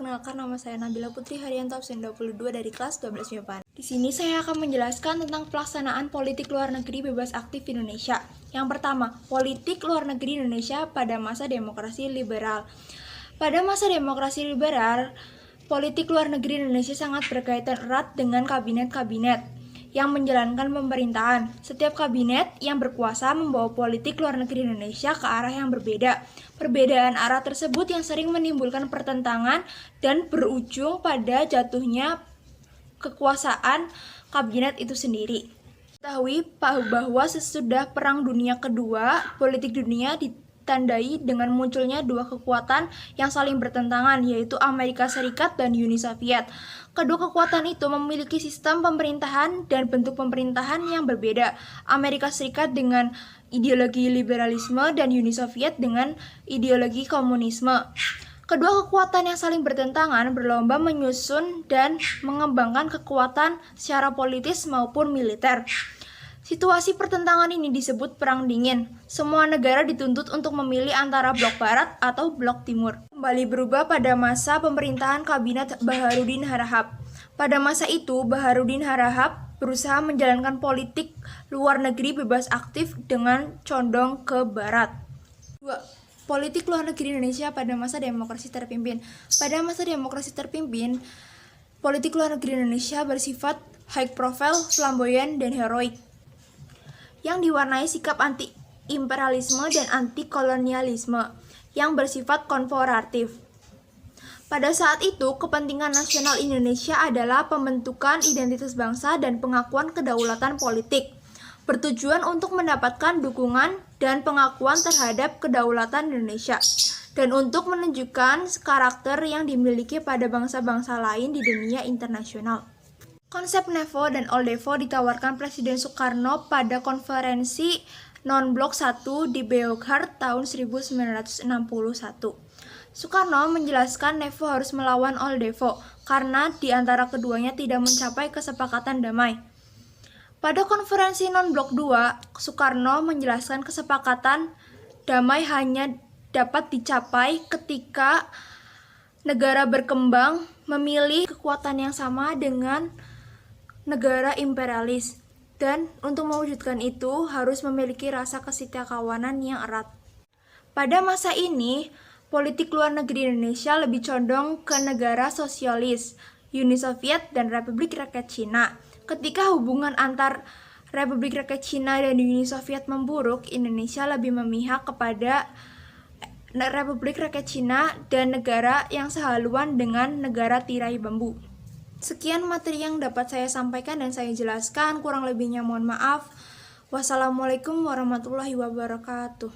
perkenalkan nama saya Nabila Putri Haryanto, absen 22 dari kelas 12 MIPA. Di sini saya akan menjelaskan tentang pelaksanaan politik luar negeri bebas aktif Indonesia. Yang pertama, politik luar negeri Indonesia pada masa demokrasi liberal. Pada masa demokrasi liberal, politik luar negeri Indonesia sangat berkaitan erat dengan kabinet-kabinet yang menjalankan pemerintahan. Setiap kabinet yang berkuasa membawa politik luar negeri Indonesia ke arah yang berbeda. Perbedaan arah tersebut yang sering menimbulkan pertentangan dan berujung pada jatuhnya kekuasaan kabinet itu sendiri. Ketahui bahwa sesudah Perang Dunia Kedua, politik dunia ditandai dengan munculnya dua kekuatan yang saling bertentangan, yaitu Amerika Serikat dan Uni Soviet. Kedua kekuatan itu memiliki sistem pemerintahan dan bentuk pemerintahan yang berbeda. Amerika Serikat dengan ideologi liberalisme dan Uni Soviet dengan ideologi komunisme. Kedua kekuatan yang saling bertentangan berlomba menyusun dan mengembangkan kekuatan secara politis maupun militer. Situasi pertentangan ini disebut Perang Dingin. Semua negara dituntut untuk memilih antara blok barat atau blok timur. Kembali berubah pada masa pemerintahan kabinet Baharudin Harahap. Pada masa itu, Baharudin Harahap berusaha menjalankan politik luar negeri bebas aktif dengan condong ke barat. 2. Politik luar negeri Indonesia pada masa demokrasi terpimpin. Pada masa demokrasi terpimpin, politik luar negeri Indonesia bersifat high profile, flamboyan, dan heroik, yang diwarnai sikap anti-imperialisme dan anti-kolonialisme yang bersifat konfrontatif. Pada saat itu, kepentingan nasional Indonesia adalah pembentukan identitas bangsa dan pengakuan kedaulatan politik, bertujuan untuk mendapatkan dukungan dan pengakuan terhadap kedaulatan Indonesia, dan untuk menunjukkan karakter yang dimiliki pada bangsa-bangsa lain di dunia internasional. Konsep NEVO dan OLDEVO ditawarkan Presiden Soekarno pada konferensi Non-Blok 1 di Beograd tahun 1961. Soekarno menjelaskan NEVO harus melawan OLDEVO karena di antara keduanya tidak mencapai kesepakatan damai. Pada konferensi Non-Blok 2, Soekarno menjelaskan kesepakatan damai hanya dapat dicapai ketika negara berkembang memilih kekuatan yang sama dengan negara imperialis, dan untuk mewujudkan itu harus memiliki rasa kesetiakawanan yang erat. Pada masa ini, politik luar negeri Indonesia lebih condong ke negara sosialis, Uni Soviet dan Republik Rakyat Cina. Ketika hubungan antar Republik Rakyat Cina dan Uni Soviet memburuk, Indonesia lebih memihak kepada Republik Rakyat Cina dan negara yang sehaluan dengan negara tirai bambu. Sekian materi yang dapat saya sampaikan dan saya jelaskan, kurang lebihnya mohon maaf. Wassalamualaikum warahmatullahi wabarakatuh.